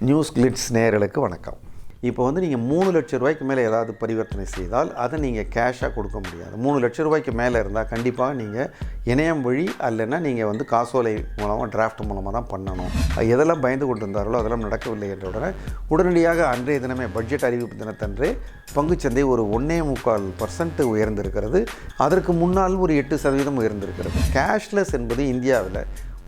News glitz நேயர்களுக்கு வணக்கம். இப்போ நீங்கள் 3 லட்சம் ரூபாய்க்கு மேலே ஏதாவது பரிவர்த்தனை செய்தால் அதை நீங்கள் கேஷாக கொடுக்க முடியாது. 3 லட்சம் ரூபாய்க்கு மேலே இருந்தால் கண்டிப்பாக நீங்கள் இணையம் வழி அல்லைன்னா நீங்கள் காசோலை மூலமாக டிராஃப்ட் மூலமாக தான் பண்ணணும். எதெல்லாம் பயந்து கொண்டு இருந்தார்களோ அதெல்லாம் நடக்கவில்லை என்ற உடனடியாக அன்றைய தினமே பட்ஜெட் அறிவிப்பு தினத்தன்றே பங்குச்சந்தை ஒரு 1.25% உயர்ந்திருக்கிறது. அதற்கு முன்னால் ஒரு 8% உயர்ந்திருக்கிறது. கேஷ்லெஸ் என்பது இந்தியாவில்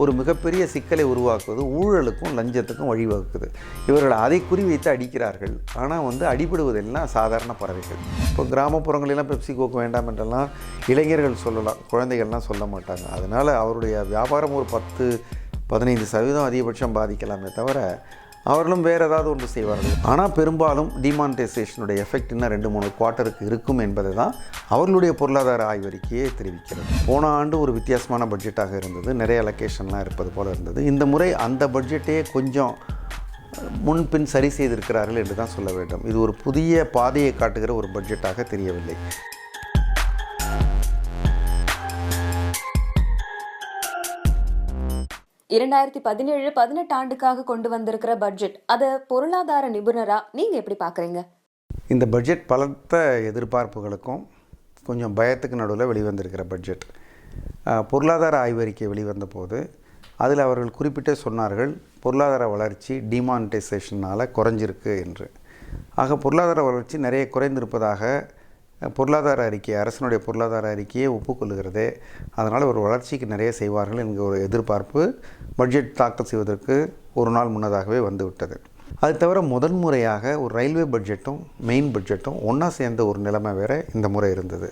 ஒரு மிகப்பெரிய சிக்கலை உருவாக்குவது, ஊழலுக்கும் லஞ்சத்துக்கும் வழிவகுக்குது. இவர்கள் அதை குறிவைத்து அடிக்கிறார்கள். ஆனால் அடிபடுவதெல்லாம் சாதாரண பறவைகள். இப்போ கிராமப்புறங்களெல்லாம் பெப்சி கோக் வேண்டாம் என்றெல்லாம் இளைஞர்கள் சொல்லலாம், குழந்தைகள்லாம் சொல்ல மாட்டாங்க. அதனால் அவருடைய வியாபாரம் ஒரு 10-15% அதிகபட்சம் பாதிக்கலாமே தவிர அவர்களும் வேறு ஏதாவது ஒன்று செய்வார்கள். ஆனால் பெரும்பாலும் டிமானிட்டைசேஷனுடைய எஃபெக்ட் இன்னும் 2-3 குவார்ட்டருக்கு இருக்கும் என்பதை தான் அவர்களுடைய பொருளாதார ஆய்வறிக்கையே தெரிவிக்கிறது. போன ஆண்டு ஒரு வித்தியாசமான பட்ஜெட்டாக இருந்தது, நிறைய அலோகேஷன்லாம் இருப்பது போல் இருந்தது. இந்த முறை அந்த பட்ஜெட்டையே கொஞ்சம் முன்பின் சரி செய்திருக்கிறார்கள் என்று தான் சொல்ல வேண்டும். இது ஒரு புதிய பாதையை காட்டுகிற ஒரு பட்ஜெட்டாக தெரியவில்லை. இரண்டாயிரத்தி 17-18 ஆண்டுக்காக கொண்டு வந்திருக்கிற பட்ஜெட், அதை பொருளாதார நிபுணரா நீங்க எப்படி பார்க்குறீங்க? இந்த பட்ஜெட் பலத்த எதிர்பார்ப்புகளுக்கும் கொஞ்சம் பயத்துக்கு நடுவில் வெளிவந்திருக்கிற பட்ஜெட். பொருளாதார ஆய்வறிக்கை வெளிவந்த போது அதில் அவர்கள் குறிப்பிட்டே சொன்னார்கள், பொருளாதார வளர்ச்சி டிமானிட்டைசேஷனால் குறைஞ்சிருக்கு என்று. ஆக பொருளாதார வளர்ச்சி நிறைய குறைந்திருப்பதாக பொருளாதார அறிக்கை, அரசனுடைய பொருளாதார அறிக்கையை ஒப்புக்கொள்ளுகிறதே. அதனால் ஒரு வளர்ச்சிக்கு நிறைய செய்வார்கள் என்கிற ஒரு எதிர்பார்ப்பு பட்ஜெட் தாக்கல் செய்வதற்கு ஒரு நாள் முன்னதாகவே வந்துவிட்டது. அது தவிர முதன்முறையாக ஒரு ரயில்வே பட்ஜெட்டும் மெயின் பட்ஜெட்டும் ஒன்றா சேர்ந்த ஒரு நிலைமை வேறு இந்த முறை இருந்தது.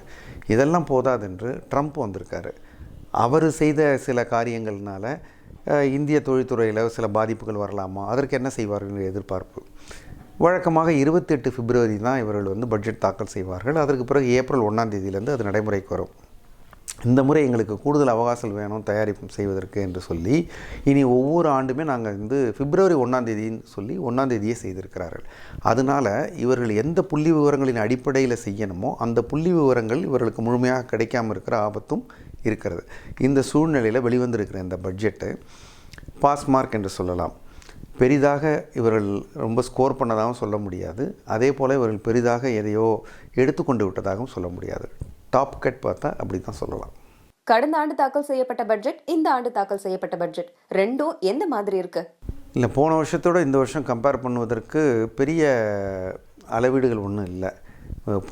இதெல்லாம் போதாதென்று ட்ரம்ப் வந்திருக்காரு. அவர் செய்த சில காரியங்கள்னால இந்திய தொழில்துறையில் சில பாதிப்புகள் வரலாமா, அதற்கு என்ன செய்வார்கள் எதிர்பார்ப்பு. வழக்கமாக 28 பிப்ரவரி தான் இவர்கள் பட்ஜெட் தாக்கல் செய்வார்கள். அதற்கு பிறகு ஏப்ரல் 1ஆம் தேதியிலேருந்து அது நடைமுறைக்கு வரும். இந்த முறை எங்களுக்கு கூடுதல் அவகாசம் வேணும் தயாரிப்பு செய்வதற்கு என்று சொல்லி இனி ஒவ்வொரு ஆண்டுமே நாங்கள் பிப்ரவரி 1ஆம் தேதின்னு சொல்லி 1ஆம் தேதியே செய்திருக்கிறார்கள். அதனால் இவர்கள் எந்த புள்ளி விவரங்களின் அடிப்படையில் செய்யணுமோ அந்த புள்ளி விவரங்கள் இவர்களுக்கு முழுமையாக கிடைக்காமல் இருக்கிற ஆபத்தும் இருக்கிறது. இந்த சூழ்நிலையில் வெளிவந்திருக்கிற இந்த பட்ஜெட்டு பாஸ் மார்க் என்று சொல்லலாம். பெரிதாக இவர்கள் ரொம்ப ஸ்கோர் பண்ணதாகவும் சொல்ல முடியாது, அதே போல் இவர்கள் பெரிதாக எதையோ எடுத்துக்கொண்டு விட்டதாகவும் சொல்ல முடியாது. டாப் கட் பார்த்தா அப்படி தான் சொல்லலாம். கடந்த ஆண்டு தாக்கல் செய்யப்பட்ட பட்ஜெட், இந்த ஆண்டு தாக்கல் செய்யப்பட்ட பட்ஜெட் ரெண்டும் எந்த மாதிரி இருக்கு? இல்லை, போன வருஷத்தோடு இந்த வருஷம் கம்பேர் பண்ணுவதற்கு பெரிய அளவீடுகள் ஒன்றும் இல்லை.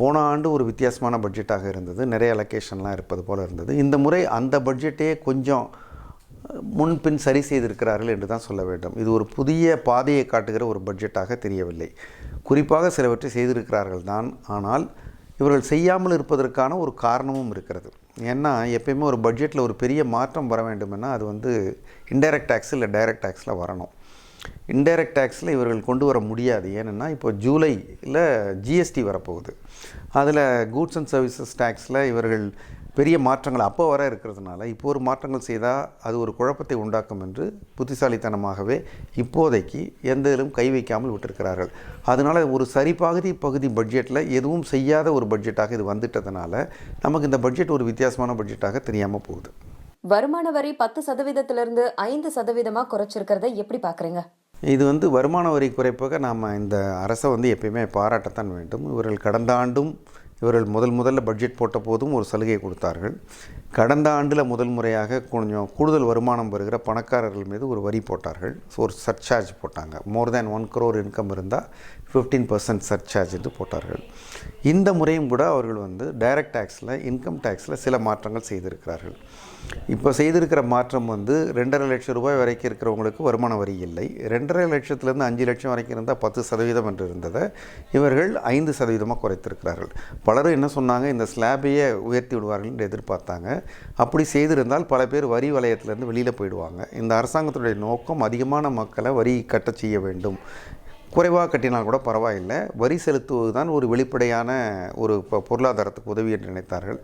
போன ஆண்டு ஒரு வித்தியாசமான பட்ஜெட்டாக இருந்தது, நிறைய அலோகேஷன்லாம் இருப்பது போல் இருந்தது. இந்த முறை அந்த பட்ஜெட்டையே கொஞ்சம் முன்பின் சரி செய்திருக்கிறார்கள் என்று தான் சொல்ல வேண்டும். இது ஒரு புதிய பாதையை காட்டுகிற ஒரு பட்ஜெட்டாக தெரியவில்லை. குறிப்பாக சிலவற்றை செய்திருக்கிறார்கள் தான், ஆனால் இவர்கள் செய்யாமல் இருப்பதற்கான ஒரு காரணமும் இருக்கிறது. ஏன்னா எப்பயுமே ஒரு பட்ஜெட்டில் ஒரு பெரிய மாற்றம் வர வேண்டுமென்னா அது இன்டைரக்ட் டேக்ஸ் இல்லை டைரக்ட் டேக்ஸில் வரணும். இன்டைரக்ட் டேக்ஸில் இவர்கள் கொண்டு வர முடியாது. ஏன்னா இப்போ ஜூலையில் ஜிஎஸ்டி வரப்போகுது. அதில் கூட்ஸ் அண்ட் சர்வீசஸ் டேக்ஸில் இவர்கள் பெரிய மாற்றங்கள் அப்போ வர இருக்கிறதுனால இப்போ ஒரு மாற்றங்கள் செய்தால் அது ஒரு குழப்பத்தை உண்டாக்கும் என்று புத்திசாலித்தனமாகவே இப்போதைக்கு எந்த இதிலும் கை வைக்காமல் விட்டிருக்கிறார்கள். அதனால் ஒரு பகுதி பட்ஜெட்டில் எதுவும் செய்யாத ஒரு பட்ஜெட்டாக இது வந்துட்டதுனால நமக்கு இந்த பட்ஜெட் ஒரு வித்தியாசமான பட்ஜெட்டாக தெரியாமல் போகுது. வருமான வரி 10%-லிருந்து 5% குறைச்சிருக்கிறத எப்படி பார்க்குறீங்க? இது வருமான வரி குறைப்பாக நாம் இந்த அரசை எப்பயுமே பாராட்டத்தான் வேண்டும். இவர்கள் கடந்த ஆண்டும் இவர்கள் முதல்ல பட்ஜெட் போட்ட போதும் ஒரு சலுகை கொடுத்தார்கள். கடந்த ஆண்டில் முதல் முறையாக கொஞ்சம் கூடுதல் வருமானம் வருகிற பணக்காரர்கள் மீது ஒரு வரி போட்டார்கள். ஒரு சர்சார்ஜ் போட்டாங்க. மோர் தேன் 1 crore இன்கம் இருந்தால் 15% சர்சார்ஜ் என்று போட்டார்கள். இந்த முறையும் கூட அவர்கள் டைரக்ட் டேக்ஸில், இன்கம் டேக்ஸில் சில மாற்றங்கள் செய்திருக்கிறார்கள். இப்போ செய்திருக்கிற மாற்றம் 2.5 லட்சம் ரூபாய் வரைக்கும் இருக்கிறவங்களுக்கு வருமான வரி இல்லை. 2.5 லட்சத்துலேருந்து 5 லட்சம் வரைக்கும் இருந்தால் 10% என்று இருந்ததை இவர்கள் 5% குறைத்திருக்கிறார்கள். பலரும் என்ன சொன்னாங்க, இந்த ஸ்லாபையே உயர்த்தி விடுவார்கள் என்று எதிர்பார்த்தாங்க. அப்படி செய்திருந்தால் பல பேர் வரி வலயத்திலேருந்து வெளியில் போயிடுவாங்க. இந்த அரசாங்கத்துடைய நோக்கம் அதிகமான மக்களை வரி கட்ட செய்ய வேண்டும். குறைவாக கட்டினால் கூட பரவாயில்லை, வரி செலுத்துவது தான் ஒரு வெளிப்படையான ஒரு பொருளாதாரத்துக்கு உதவி என்று நினைத்தார்கள்.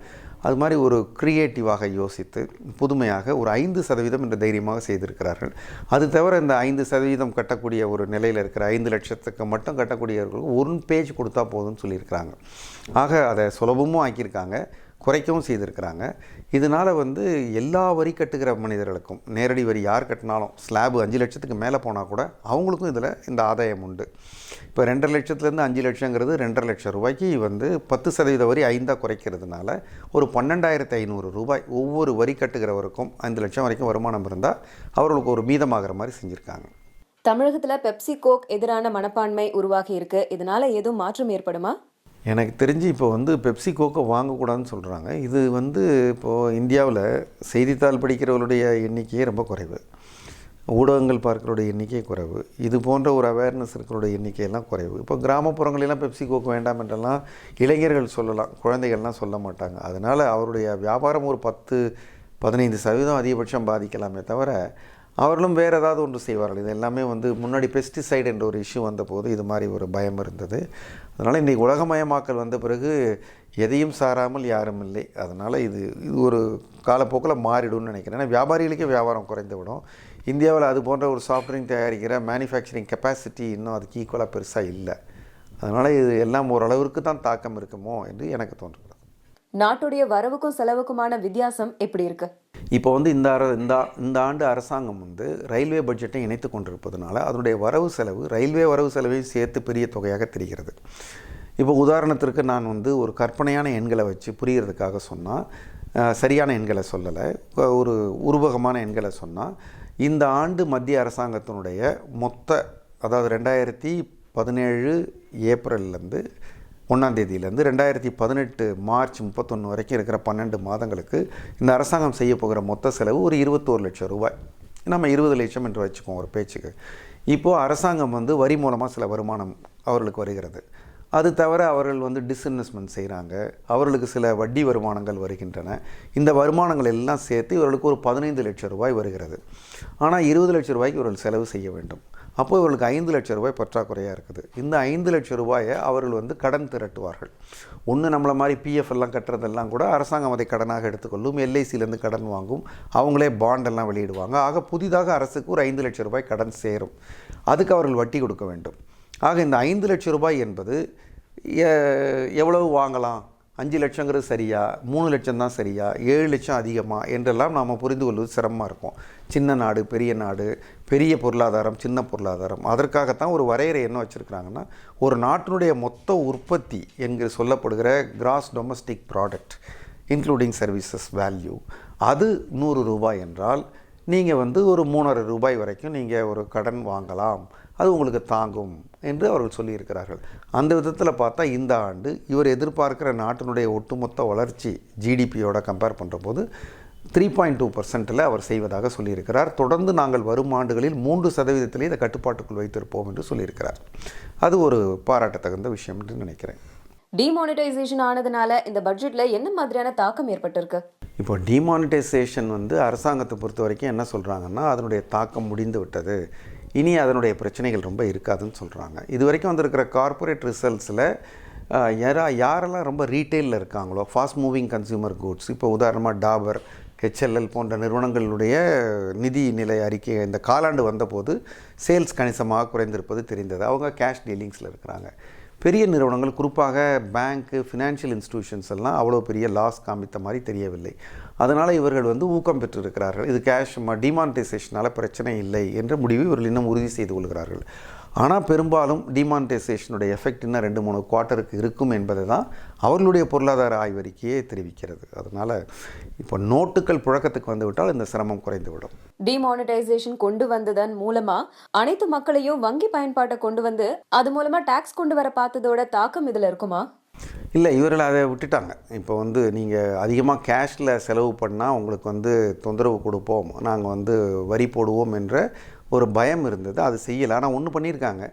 அது மாதிரி ஒரு க்ரியேட்டிவாக யோசித்து புதுமையாக ஒரு 5% என்று தைரியமாக செய்திருக்கிறார்கள். அது தவிர இந்த 5% கட்டக்கூடிய ஒரு நிலையில் இருக்கிற 5 லட்சத்துக்கு மட்டும் கட்டக்கூடியவர்களுக்கு 1 பேஜ் கொடுத்தா போதும்னு சொல்லியிருக்கிறாங்க. ஆக அதை சுலபமும் ஆக்கியிருக்காங்க. குறைக்கவும் செய்திருக்கிறாங்க. இதனால் வந்து எல்லா வரி கட்டுகிற மனிதர்களுக்கும், நேரடி வரி யார் கட்டினாலும் ஸ்லாபு 5 லட்சத்துக்கு மேலே போனால் கூட அவங்களுக்கும் இதில் இந்த ஆதாயம் உண்டு. இப்போ 2.5 லட்சத்துலேருந்து 5 லட்சங்கிறது 2.5 லட்சம் ரூபாய்க்கு வந்து 10% வரி 5 குறைக்கிறதுனால ஒரு 12,500 ரூபாய் ஒவ்வொரு வரி கட்டுகிறவருக்கும் 5 லட்சம் வரைக்கும் வருமானம் இருந்தால் அவர்களுக்கு ஒரு மீதமாகிற மாதிரி செஞ்சுருக்காங்க. தமிழகத்துல பெப்சி கோக் எதிரான மனப்பான்மை உருவாகி இருக்கு. இதனால எதுவும் மாற்றம் ஏற்படுமா? எனக்கு தெரிஞ்சு இப்போ வந்து பெப்சி கோக்கை வாங்கக்கூடாதுன்னு சொல்கிறாங்க. இது வந்து இப்போது இந்தியாவில் செய்தித்தாள் படிக்கிறவர்களுடைய எண்ணிக்கையே ரொம்ப குறைவு, ஊடகங்கள் பார்க்கிறோடைய எண்ணிக்கை குறைவு, இது போன்ற ஒரு அவேர்னஸ் இருக்கிறோடைய எண்ணிக்கையெல்லாம் குறைவு. இப்போ கிராமப்புறங்களெல்லாம் பெப்சி கோக் வேண்டாம் என்றெல்லாம் இளைஞர்கள் சொல்லலாம், குழந்தைகள்லாம் சொல்ல மாட்டாங்க. அதனால் அவருடைய வியாபாரம் ஒரு 10-15% அதிகபட்சம் பாதிக்கலாமே தவிர அவர்களும் வேறு ஏதாவது ஒன்று செய்வார்கள். இது எல்லாமே வந்து முன்னாடி பெஸ்டிசைடு என்ற ஒரு இஷ்யூ வந்தபோது இது மாதிரி ஒரு பயம் இருந்தது. அதனால் இன்றைக்கி உலகமயமாக்கல் வந்த பிறகு எதையும் சாராமல் யாரும் இல்லை. அதனால் இது ஒரு காலப்போக்கில் மாறிடும்னு நினைக்கிறேன். ஏன்னா வியாபாரிகளுக்கே வியாபாரம் குறைந்து விடும். இந்தியாவில் அது போன்ற ஒரு சாஃப்ட் ட்ரிங்க் தயாரிக்கிற மேனுஃபேக்சரிங் கெப்பாசிட்டி இன்னும் அதுக்கு ஈக்குவலாக பெருசாக இல்லை. அதனால் இது எல்லாம் ஓரளவிற்கு தான் தாக்கம் இருக்குமோ என்று எனக்கு தோன்றுகிறது. நாட்டுடைய வரவுக்கும் செலவுக்குமான வித்தியாசம் எப்படி இருக்கு? இப்போ வந்து இந்த ஆண்டு அரசாங்கம் வந்து ரயில்வே பட்ஜெட்டை இணைத்து கொண்டிருப்பதனால அதனுடைய வரவு செலவு ரயில்வே வரவு செலவையும் சேர்த்து பெரிய தொகையாக தெரிகிறது. இப்போ உதாரணத்திற்கு நான் வந்து ஒரு கற்பனையான எண்களை வச்சு புரிகிறதுக்காக சொன்னால், சரியான எண்களை சொல்லலை, ஒரு உருவகமான எண்களை சொன்னால், இந்த ஆண்டு மத்திய அரசாங்கத்தினுடைய மொத்த, அதாவது 2017 ஏப்ரல்லேருந்து 1ஆம் தேதியிலேருந்து 2018 மார்ச் 31 வரைக்கும் இருக்கிற 12 மாதங்களுக்கு இந்த அரசாங்கம் செய்ய போகிற மொத்த செலவு ஒரு 21 லட்சம் ரூபாய். நம்ம 20 லட்சம் என்று வச்சுக்கோம் ஒரு பேச்சுக்கு. இப்போது அரசாங்கம் வந்து வரி மூலமாக சில வருமானம் அவர்களுக்கு வருகிறது. அது தவிர அவர்கள் வந்து டிஸ்இன்வெஸ்ட்மெண்ட் செய்கிறாங்க, அவர்களுக்கு சில வட்டி வருமானங்கள் வருகின்றன. இந்த வருமானங்கள் எல்லாம் சேர்த்து இவர்களுக்கு ஒரு 15 லட்சம் ரூபாய் வருகிறது. ஆனால் 20 லட்சம் ரூபாய்க்கு இவர்கள் செலவு செய்ய வேண்டும். அப்போது இவர்களுக்கு 5 லட்சம் ரூபாய் பற்றாக்குறையாக இருக்குது. இந்த 5 லட்சம் ரூபாயை அவர்கள் வந்து கடன் திரட்டுவார்கள். ஒன்று நம்மளை மாதிரி பிஎஃப் எல்லாம் கட்டுறதெல்லாம் கூட அரசாங்கம் அதை கடனாக எடுத்துக்கொள்ளும், எல்ஐசியிலேருந்து கடன் வாங்கும், அவங்களே பாண்டெல்லாம் வெளியிடுவாங்க. ஆக புதிதாக அரசுக்கு ஒரு 5 லட்சம் ரூபாய் கடன் சேரும். அதுக்கு அவர்கள் வட்டி கொடுக்க வேண்டும். ஆக இந்த 5 லட்சம் ரூபாய் என்பது எவ்வளவு வாங்கலாம், 5 லட்சங்கிறது சரியா, 3 லட்சம் தான் சரியா, 7 லட்சம் அதிகமாக என்றெல்லாம் நாம் புரிந்து கொள்வது சிரமமாக இருக்கும். சின்ன நாடு, பெரிய பொருளாதாரம், சின்ன பொருளாதாரம். அதற்காகத்தான் ஒரு வரையறை என்ன வச்சுருக்கிறாங்கன்னா, ஒரு நாட்டினுடைய மொத்த உற்பத்தி என்கிற சொல்லப்படுகிற gross domestic product including services value அது 100 ரூபாய் என்றால் நீங்கள் வந்து ஒரு 3.5 ரூபாய் வரைக்கும் நீங்கள் ஒரு கடன் வாங்கலாம், அது உங்களுக்கு தாங்கும் என்று அவர்கள் சொல்லியிருக்கிறார்கள். அந்த விதத்தில் பார்த்தா இந்த ஆண்டு இவர் எதிர்பார்க்கிற நாட்டினுடைய ஒட்டுமொத்த வளர்ச்சி ஜிடிபியோட கம்பேர் பண்ணுற போது 3.2% அவர் செய்வதாக சொல்லியிருக்கிறார். தொடர்ந்து நாங்கள் வரும் ஆண்டுகளில் 3% இதை கட்டுப்பாட்டுக்குள் வைத்திருப்போம் என்று சொல்லியிருக்கிறார். அது ஒரு பாராட்டத்தகுந்த விஷயம் என்று நினைக்கிறேன். டிமானிட்டைசேஷன் ஆனதுனால இந்த பட்ஜெட்ல என்ன மாதிரியான தாக்கம் ஏற்பட்டிருக்கு? இப்போ டிமானிட்டைசேஷன் வந்து அரசாங்கத்தை பொறுத்த வரைக்கும் என்ன சொல்கிறாங்கன்னா, அதனுடைய தாக்கம் முடிந்து விட்டது, இனி அதனுடைய பிரச்சனைகள் ரொம்ப இருக்காதுன்னு சொல்கிறாங்க. இது வரைக்கும் வந்திருக்கிற கார்ப்பரேட் ரிசல்ட்ஸில் யாரெல்லாம் ரொம்ப ரீட்டெயிலில் இருக்காங்களோ, ஃபாஸ்ட் மூவிங் கன்சியூமர் கூட்ஸ், இப்போ உதாரணமாக டாபர், ஹெச்எல்எல் போன்ற நிறுவனங்களுடைய நிதி நிலை அறிக்கை இந்த காலாண்டு வந்தபோது சேல்ஸ் கணிசமாக குறைந்திருப்பது தெரிந்தது. அவங்க கேஷ் டீலிங்ஸில் இருக்கிறாங்க. பெரிய நிறுவனங்கள், குறிப்பாக பேங்க்கு, ஃபினான்ஷியல் இன்ஸ்டிடியூஷன்ஸ் எல்லாம் அவ்வளோ பெரிய லாஸ் காமித்த மாதிரி தெரியவில்லை. அதனால் இவர்கள் வந்து ஊக்கம் பெற்றிருக்கிறார்கள். இது கேஷ் டிமானிட்டைசேஷனால் பிரச்சனை இல்லை என்ற முடிவு இவர்கள் இன்னும் உறுதி செய்து கொள்கிறார்கள். ஆனால் பெரும்பாலும் டிமானிட்டைசேஷனுடைய எஃபெக்ட் இன்னும் 2-3 குவார்ட்டருக்கு இருக்கும் என்பதை தான் அவர்களுடைய பொருளாதார ஆய்வறிக்கையே தெரிவிக்கிறது. அதனால் இப்போ நோட்டுகள் புழக்கத்துக்கு வந்துவிட்டால் இந்த சிரமம் குறைந்துவிடும். டிமானிட்டைசேஷன் கொண்டு வந்ததன் மூலமா அனைத்து மக்களையும் வங்கி பயன்பாட்டை கொண்டு வந்து அது மூலமா டாக்ஸ் கொண்டு வர பார்த்ததோட தாக்கம் இதில் இருக்குமா? இல்லை, இவர்கள் அதை விட்டுட்டாங்க. இப்போ வந்து நீங்கள் அதிகமாக கேஷில் செலவு பண்ணால் உங்களுக்கு வந்து தொந்தரவு கொடுப்போம், நாங்கள் வந்து வரி போடுவோம் என்ற ஒரு பயம் இருந்தது. அது செய்யலை. ஆனால் ஒன்று பண்ணியிருக்காங்க.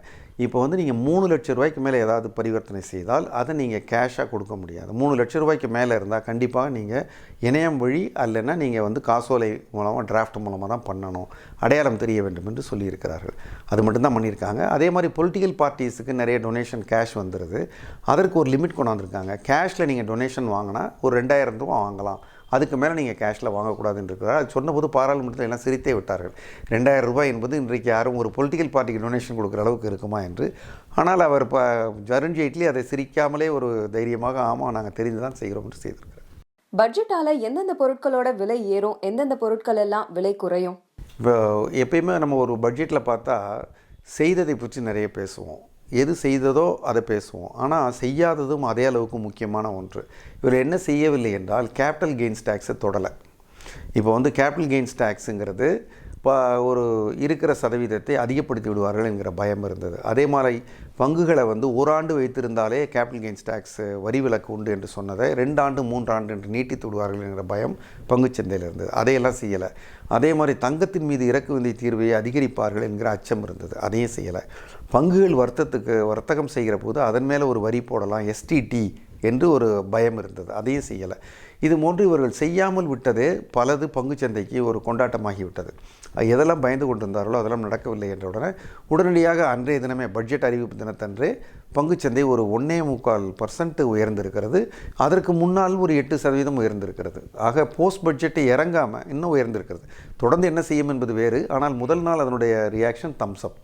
இப்போ வந்து நீங்கள் 3 லட்சம் ரூபாய்க்கு மேலே ஏதாவது பரிவர்த்தனை செய்தால் அதை நீங்கள் கேஷாக கொடுக்க முடியாது. 3 லட்சம் ரூபாய்க்கு மேலே இருந்தால் கண்டிப்பாக நீங்கள் இணையம் வழி அல்லைன்னா நீங்கள் வந்து காசோலை மூலமாக டிராஃப்ட் மூலமாக தான் பண்ணணும், அடையாளம் தெரிய வேண்டும் என்று சொல்லியிருக்கிறார்கள். அது மட்டும்தான் பண்ணியிருக்காங்க. அதே மாதிரி பொலிட்டிக்கல் பார்ட்டிஸுக்கு நிறைய டொனேஷன் கேஷ் வந்துடுது. அதற்கு ஒரு லிமிட் கொண்டாந்துருக்காங்க. கேஷில் நீங்கள் டொனேஷன் வாங்கினா ஒரு 2000 ரூபா வாங்கலாம், அதுக்கு மேலே நீங்கள் கேஷில் வாங்கக்கூடாதுன்னு இருக்கிறார். அது சொன்னபோது பாராளுமன்றத்தில் எல்லாம் சிரித்தே விட்டார்கள். 2000 ரூபாய் என்பது இன்றைக்கு யாரும் ஒரு பொலிட்டிக்கல் பார்ட்டிக்கு டொனேஷன் கொடுக்குற அளவுக்கு இருக்குமா என்று. ஆனால் அவர் அருண் ஜேட்லி அதை சிரிக்காமலே ஒரு தைரியமாக, ஆமாம் நாங்கள் தெரிந்து தான் செய்கிறோம் என்று செய்திருக்கிறார். பட்ஜெட்டால எந்தெந்த பொருட்களோட விலை ஏறும், எந்தெந்த பொருட்கள் எல்லாம் விலை குறையும்? இப்போ எப்பயுமே நம்ம ஒரு பட்ஜெட்டில் பார்த்தா செய்ததை பற்றி நிறைய பேசுவோம். எது செய்ததோ அதை பேசுவோம். ஆனால் செய்யாததும் அதே அளவுக்கு முக்கியமான ஒன்று. இவர் என்ன செய்யவில்லை என்றால் கேபிட்டல் கெயின்ஸ் டேக்ஸை தொடலை. இப்போ வந்து கேபிட்டல் கெயின்ஸ் டேக்ஸுங்கிறது இப்போ ஒரு இருக்கிற சதவீதத்தை அதிகப்படுத்தி விடுவார்கள் என்கிற பயம் இருந்தது. அதே மாதிரி பங்குகளை வந்து ஓராண்டு வைத்திருந்தாலே கேபிட்டல் கெயின்ஸ் டேக்ஸ் வரி விலக்கு உண்டு என்று சொன்னதை 2 ஆண்டு 3 ஆண்டு என்று நீட்டித்து விடுவார்கள் என்கிற பயம் பங்குச்சந்தையில் இருந்தது. அதையெல்லாம் செய்யலை. அதே மாதிரி தங்கத்தின் மீது இறக்குமதி தீர்வையை அதிகரிப்பார்கள் என்கிற அச்சம் இருந்தது. அதையும் செய்யலை. பங்குகள் வர்த்தகம் செய்கிற போது அதன் மேலே ஒரு வரி போடலாம், எஸ்டிடி என்று ஒரு பயம் இருந்தது. அதையும் செய்யலை. இது போன்று இவர்கள் செய்யாமல் விட்டதே பலது பங்குச்சந்தைக்கு ஒரு கொண்டாட்டமாகிவிட்டது. எதெல்லாம் பயந்து கொண்டிருந்தார்களோ அதெல்லாம் நடக்கவில்லை என்ற உடனடியாக அன்றைய தினமே பட்ஜெட் அறிவிப்பு தினத்தன்றே பங்குச்சந்தை ஒரு 1.25% உயர்ந்திருக்கிறது. அதற்கு முன்னால் ஒரு 8% உயர்ந்திருக்கிறது. ஆக போஸ்ட் பட்ஜெட்டை இறங்காமல் இன்னும் உயர்ந்திருக்கிறது. தொடர்ந்து என்ன செய்யும் என்பது வேறு. ஆனால் முதல் நாள் அதனுடைய ரியாக்ஷன் தம்ஸ் அப்.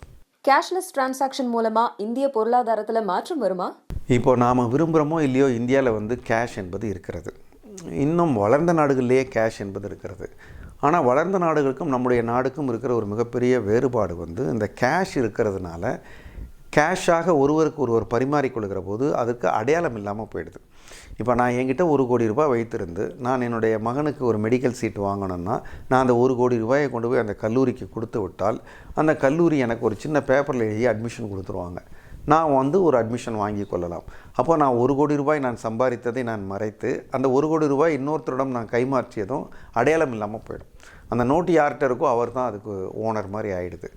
கேஷ்லெஸ் டிரான்சாக்ஷன் மூலமா இந்திய பொருளாதாரத்துல மாற்றம் வருமா? இப்போ நாம் விரும்புகிறோமோ இல்லையோ இந்தியாவில் வந்து கேஷ் என்பது இருக்கிறது. இன்னும் வளர்ந்த நாடுகளிலேயே கேஷ் என்பது இருக்கிறது. ஆனால் வளர்ந்த நாடுகளுக்கும் நம்முடைய நாடுக்கும் இருக்கிற ஒரு மிகப்பெரிய வேறுபாடு வந்து இந்த கேஷ் இருக்கிறதுனால கேஷாக ஒருவருக்கு ஒருவர் பரிமாறிக்கொள்கிற போது அதுக்கு அடையாளம் இல்லாமல் போயிடுது. இப்போ நான் என்கிட்ட 1 கோடி ரூபாய் வைத்திருந்து நான் என்னுடைய மகனுக்கு ஒரு மெடிக்கல் சீட் வாங்கணும்னா நான் அந்த 1 கோடி ரூபாயை கொண்டு போய் அந்த கல்லூரிக்கு கொடுத்து விட்டால் அந்த கல்லூரி எனக்கு ஒரு சின்ன பேப்பரில் எழுதி அட்மிஷன் கொடுத்துருவாங்க. நான் வந்து ஒரு அட்மிஷன் வாங்கி கொள்ளலாம். அப்போ நான் 1 கோடி ரூபாய் நான் சம்பாதித்ததை நான் மறைத்து அந்த 1 கோடி ரூபாய் இன்னொருத்தரிடம் நான் கைமாற்றியதும் அடையாளம் இல்லாமல் போயிடும். அந்த நோட்டு யார்கிட்ட இருக்கோ அவர் தான் அதுக்கு ஓனர் மாதிரி ஆகிடுது.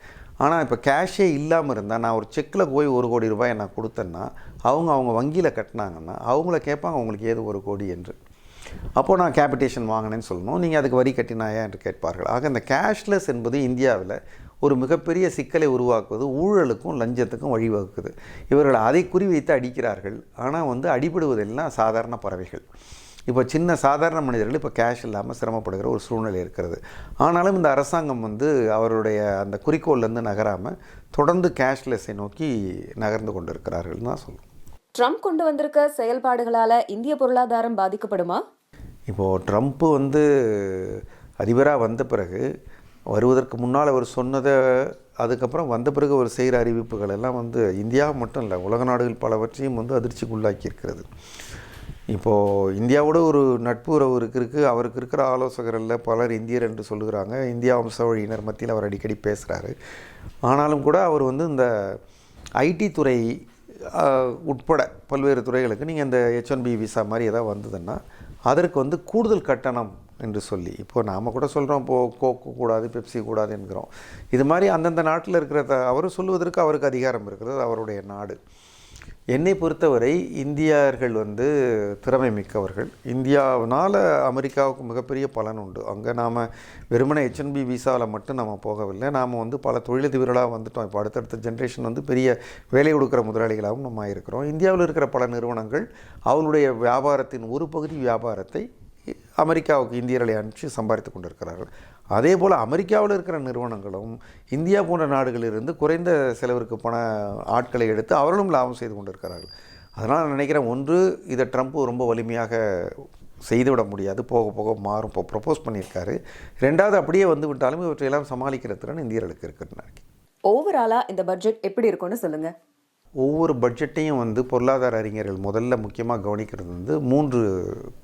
ஆனால் இப்போ கேஷே இல்லாமல் இருந்தால் நான் ஒரு செக்கில் போய் 1 கோடி ரூபாயை நான் கொடுத்தேன்னா அவங்க வங்கியில் கட்டினாங்கன்னா அவங்கள கேட்பாங்க உங்களுக்கு ஏது 1 கோடி என்று. அப்போது நான் கேபிட்டேஷன் வாங்கினேன்னு சொல்லணும். நீங்கள் அதுக்கு வரி கட்டினாயா என்று கேட்பார்கள். ஆக இந்த கேஷ்லெஸ் என்பது இந்தியாவில் ஒரு மிகப்பெரிய சிக்கலை உருவாக்குவது, ஊழலுக்கும் லஞ்சத்துக்கும் வழிவகுக்குது. இவர்கள் அதை குறிவைத்து அடிக்கிறார்கள். ஆனால் வந்து அடிபடுவதெல்லாம் சாதாரண பறவைகள். இப்போ சின்ன சாதாரண மனிதர்கள் இப்போ கேஷ் இல்லாமல் சிரமப்படுகிற ஒரு சூழ்நிலை இருக்கிறது. ஆனாலும் இந்த அரசாங்கம் வந்து அவருடைய அந்த குறிக்கோள்லேருந்து நகராமல் தொடர்ந்து கேஷ்லெஸ்ஸை நோக்கி நகர்ந்து கொண்டு இருக்கிறார்கள்னு தான் சொல்லணும். ட்ரம்ப் கொண்டு வந்திருக்க செயல்பாடுகளால் இந்திய பொருளாதாரம் பாதிக்கப்படுமா? இப்போது ட்ரம்ப்பு வந்து அதிபராக வந்த பிறகு வருவதற்கு முன்னால் அவர் சொன்னதை அதுக்கப்புறம் வந்த பிறகு அவர் செய்கிற அறிவிப்புகள் எல்லாம் வந்து இந்தியா மட்டும் இல்லை உலக நாடுகள் பலவற்றையும் வந்து அதிர்ச்சிக்குள்ளாக்கி இருக்கிறது. இப்போது இந்தியாவோட ஒரு நட்பு உறவு இருக்குது. அவருக்கு இருக்கிற ஆலோசகரில் பலர் இந்தியர் என்று சொல்லுகிறாங்க. இந்தியா வம்சாவழியினர் மத்தியில் அவர் அடிக்கடி பேசுகிறாரு. ஆனாலும் கூட அவர் வந்து இந்த ஐடி துறை உட்பட பல்வேறு துறைகளுக்கு நீங்கள் இந்த H1B விசா மாதிரி ஏதாவது வந்ததுன்னா அதற்கு வந்து கூடுதல் கட்டணம் என்று சொல்லி இப்போ நாம் கூட சொல்கிறோம் இப்போது கோக்கு கூடாது, பெப்சி கூடாது என்கிறோம். இது மாதிரி அந்தந்த நாட்டில் இருக்கிற அவர் சொல்லுவதற்கு அவருக்கு அதிகாரம் இருக்கிறது, அவருடைய நாடு. என்னை பொறுத்தவரை இந்தியர்கள் வந்து திறமை மிக்கவர்கள். இந்தியாவினால் அமெரிக்காவுக்கு மிகப்பெரிய பலன் உண்டு. அங்கே நாம் வெறுமனே H1B விசாவில் மட்டும் நம்ம போகவில்லை. நாம் வந்து பல தொழிலதிபர்களாக வந்துட்டோம். இப்போ அடுத்தடுத்த ஜென்ரேஷன் வந்து பெரிய வேலை கொடுக்குற முதலாளிகளாகவும் நம்ம இருக்கிறோம். இந்தியாவில் இருக்கிற பல நிறுவனங்கள் அவங்களுடைய வியாபாரத்தின் ஒரு பகுதி வியாபாரத்தை அமெரிக்காவுக்கு இந்தியர்களை அனுப்பிச்சு சம்பாதித்து கொண்டிருக்கிறார்கள். அதே போல் அமெரிக்காவில் இருக்கிற நிறுவனங்களும் இந்தியா போன்ற நாடுகளிலிருந்து குறைந்த செலவிற்கு ஆட்களை எடுத்து அவர்களும் லாபம் செய்து கொண்டிருக்கிறார்கள். அதனால் நான் நினைக்கிறேன், ஒன்று இதை ட்ரம்ப் ரொம்ப வலிமையாக செய்துவிட முடியாது, போக போக மாறும். இப்போ ப்ரப்போஸ் பண்ணியிருக்காரு. 2வது அப்படியே வந்து விட்டாலும் இவற்றையெல்லாம் சமாளிக்கிற திறன் இந்தியர்களுக்கு இருக்குன்னு நினைக்கிறேன். ஓவராலாக இந்த பட்ஜெட் எப்படி இருக்குன்னு சொல்லுங்கள். ஒவ்வொரு பட்ஜெட்டையும் வந்து பொருளாதார அறிஞர்கள் முதல்ல முக்கியமாக கவனிக்கிறது வந்து 3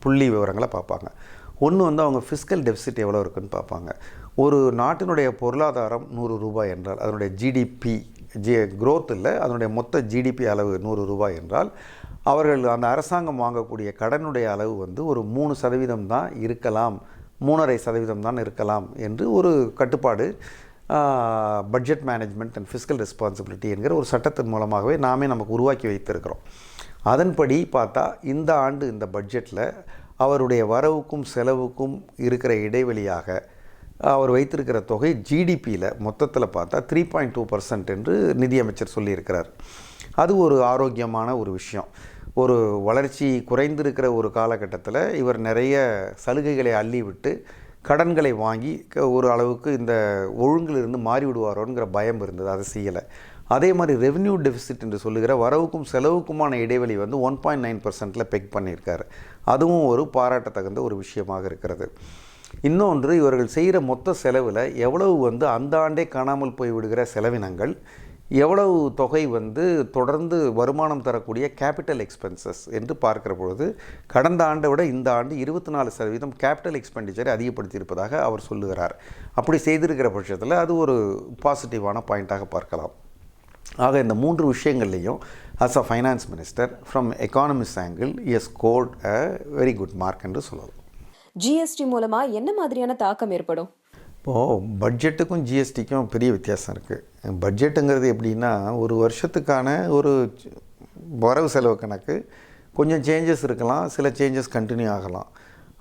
புள்ளி விவரங்களை பார்ப்பாங்க. ஒன்று வந்து அவங்க ஃபிஸ்கல் டெபிசிட் எவ்வளோ இருக்குன்னு பார்ப்பாங்க. ஒரு நாட்டினுடைய பொருளாதாரம் 100 ரூபாய் என்றால் அதனுடைய ஜிடிபி growth இல்லை, அதனுடைய மொத்த ஜிடிபி அளவு 100 ரூபாய் என்றால் அவர்கள் அந்த அரசாங்கம் வாங்கக்கூடிய கடனுடைய அளவு வந்து ஒரு 3% தான் இருக்கலாம், 3.5% தான் இருக்கலாம் என்று ஒரு கட்டுப்பாடு budget management and fiscal responsibility என்கிற ஒரு சட்டத்தின் மூலமாகவே நாமே நமக்கு உருவாக்கி வைத்திருக்கிறோம். அதன்படி பார்த்தா இந்த ஆண்டு இந்த பட்ஜெட்டில் அவருடைய வரவுக்கும் செலவுக்கும் இருக்கிற இடைவெளியாக அவர் வைத்திருக்கிற தொகை ஜிடிபியில் மொத்தத்தில் பார்த்தா 3.2% என்று நிதியமைச்சர் சொல்லியிருக்கிறார். அது ஒரு ஆரோக்கியமான ஒரு விஷயம். ஒரு வளர்ச்சி குறைந்திருக்கிற ஒரு காலகட்டத்தில் இவர் நிறைய சலுகைகளை அள்ளிவிட்டு கடன்களை வாங்கி ஒரு அளவுக்கு இந்த ஒழுங்கிலிருந்து மாறிவிடுவாரோங்கிற பயம் இருந்தது. அதை செய்யலை. அதே மாதிரி ரெவென்யூ டெபிசிட் என்று சொல்லுகிற வரவுக்கும் செலவுக்குமான இடைவெளி வந்து 1.9% பெக் பண்ணியிருக்காரு. அதுவும் ஒரு பாராட்டத்தகுந்த ஒரு விஷயமாக இருக்கிறது. இன்னொன்று, இவர்கள் செய்கிற மொத்த செலவில் எவ்வளவு வந்து அந்த ஆண்டே காணாமல் போய்விடுகிற செலவினங்கள், எவ்வளவு தொகை வந்து தொடர்ந்து வருமானம் தரக்கூடிய கேபிட்டல் எக்ஸ்பென்சஸ் என்று பார்க்கிற பொழுது கடந்த ஆண்டை விட இந்த ஆண்டு 24% கேபிட்டல் எக்ஸ்பெண்டிச்சரை அதிகப்படுத்தியிருப்பதாக அவர் சொல்லுகிறார். அப்படி செய்திருக்கிற பட்சத்தில் அது ஒரு பாசிட்டிவான பாயிண்ட்டாக பார்க்கலாம். ஆக இந்த 3 விஷயங்கள்லையும் as a finance minister from economist angle has scored a very good mark என்று சொல்லலாம். ஜிஎஸ்டி மூலமா என்ன மாதிரியான தாக்கம் ஏற்படும்? இப்போது பட்ஜெட்டுக்கும் ஜிஎஸ்டிக்கும் பெரிய வித்தியாசம் இருக்குது. பட்ஜெட்டுங்கிறது எப்படின்னா, ஒரு வருஷத்துக்கான ஒரு வரவு செலவு கணக்கு, கொஞ்சம் சேஞ்சஸ் இருக்கலாம், சில சேஞ்சஸ் கண்டினியூ ஆகலாம்.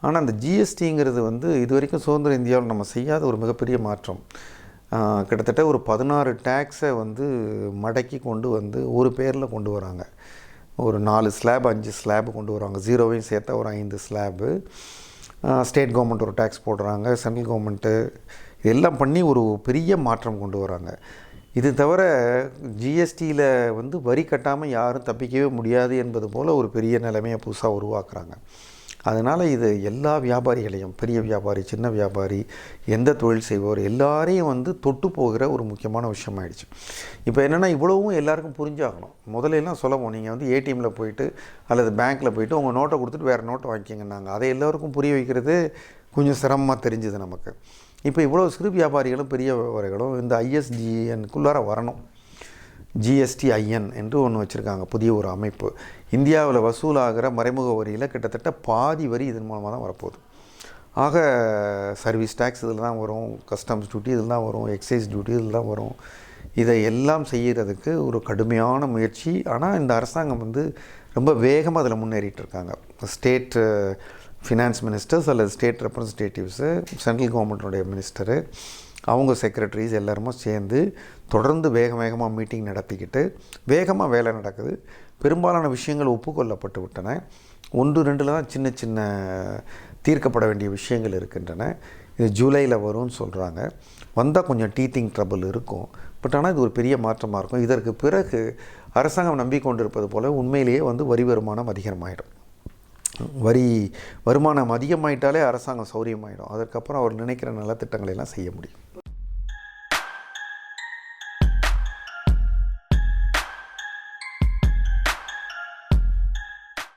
ஆனால் அந்த ஜிஎஸ்டிங்கிறது வந்து இது வரைக்கும் சுதந்திர இந்தியாவில் நம்ம செய்யாத ஒரு மிகப்பெரிய மாற்றம். கிட்டத்தட்ட ஒரு 16 டேக்ஸை வந்து மடக்கி கொண்டு வந்து ஒரு பேரில் கொண்டு வராங்க. ஒரு 4 ஸ்லாப் 5 ஸ்லாப் கொண்டு வராங்க. ஜீரோவையும் சேர்த்தா ஒரு 5 ஸ்லாபு. ஸ்டேட் கவர்மெண்ட் ஒரு டேக்ஸ் போடுறாங்க, சென்ட்ரல் கவர்மெண்ட்டு எல்லாம் பண்ணி ஒரு பெரிய மாற்றம் கொண்டு வராங்க. இது தவிர ஜிஎஸ்டியில் வந்து வரி கட்டாமல் யாரும் தப்பிக்கவே முடியாது என்பது போல் ஒரு பெரிய நிலைமையை புதுசாக உருவாக்குறாங்க. அதனால் இது எல்லா வியாபாரிகளையும், பெரிய வியாபாரி, சின்ன வியாபாரி, எந்த தொழில் செய்வோர் எல்லாரையும் வந்து தொட்டு போகிற ஒரு முக்கியமான விஷயமாயிடுச்சு. இப்போ என்னென்னா, இவ்வளவும் எல்லாருக்கும் புரிஞ்சாகணும். முதல்ல எல்லாம் சொல்லவும், நீங்கள் வந்து ஏடிஎம்மில் போயிட்டு அல்லது பேங்க்கில் போயிட்டு உங்கள் நோட்டை கொடுத்துட்டு வேறு நோட்டை வாங்கிக்கிங்கன்னாங்க. அதை எல்லோருக்கும் புரிய வைக்கிறது கொஞ்சம் சிரமமாக தெரிஞ்சுது நமக்கு. இப்போ இவ்வளோ சிறு வியாபாரிகளும் பெரிய வியாபாரிகளும் இந்த ஐஎஸ்டிஎன்குள்ளார வரணும். ஜிஎஸ்டிஐஎன் என்று ஒன்று வச்சுருக்காங்க, புதிய ஒரு அமைப்பு. இந்தியாவில் வசூலாகிற மறைமுக வரியில் கிட்டத்தட்ட பாதி வரி இதன் மூலமாக தான் வரப்போகுது. ஆக சர்வீஸ் டேக்ஸ் இதில் தான் வரும், கஸ்டம்ஸ் டியூட்டி இதில் தான் வரும், எக்ஸைஸ் டியூட்டி இதில் தான் வரும். இதை எல்லாம் செய்கிறதுக்கு ஒரு கடுமையான முயற்சி. ஆனால் இந்த அரசாங்கம் வந்து ரொம்ப வேகமாக அதில் முன்னேறிட்டு இருக்காங்க. ஸ்டேட் ஃபினான்ஸ் மினிஸ்டர்ஸ் அல்லது ஸ்டேட் ரெப்ரசன்டேட்டிவ்ஸு, சென்ட்ரல் கவர்மெண்ட்டுடைய மினிஸ்டரு, அவங்க செக்ரட்டரிஸ் எல்லாருமே சேர்ந்து தொடர்ந்து வேகமாக மீட்டிங் நடத்திக்கிட்டு வேகமாக வேலை நடக்குது. பெரும்பாலான விஷயங்கள் ஒப்புக்கொள்ளப்பட்டு விட்டன. 1-2 தான் சின்ன சின்ன தீர்க்கப்பட வேண்டிய விஷயங்கள் இருக்கின்றன. இது ஜூலையில் வரும்னு சொல்கிறாங்க. வந்தால் கொஞ்சம் டீத்திங் ட்ரபிள் இருக்கும். பட் ஆனால் இது ஒரு பெரிய மாற்றமாக இருக்கும். இதற்கு பிறகு அரசாங்கம் நம்பிக்கொண்டிருப்பது போல் உண்மையிலேயே வந்து வரி வருமானம் அதிகமாகிடும். வருமானம் அதிகமாயிட்டாலே அரசாங்கம் சௌரியமாயிடும். அதற்கப்புறம் அவர் நினைக்கிற நலத்திட்டங்களை எல்லாம் செய்ய முடியும்.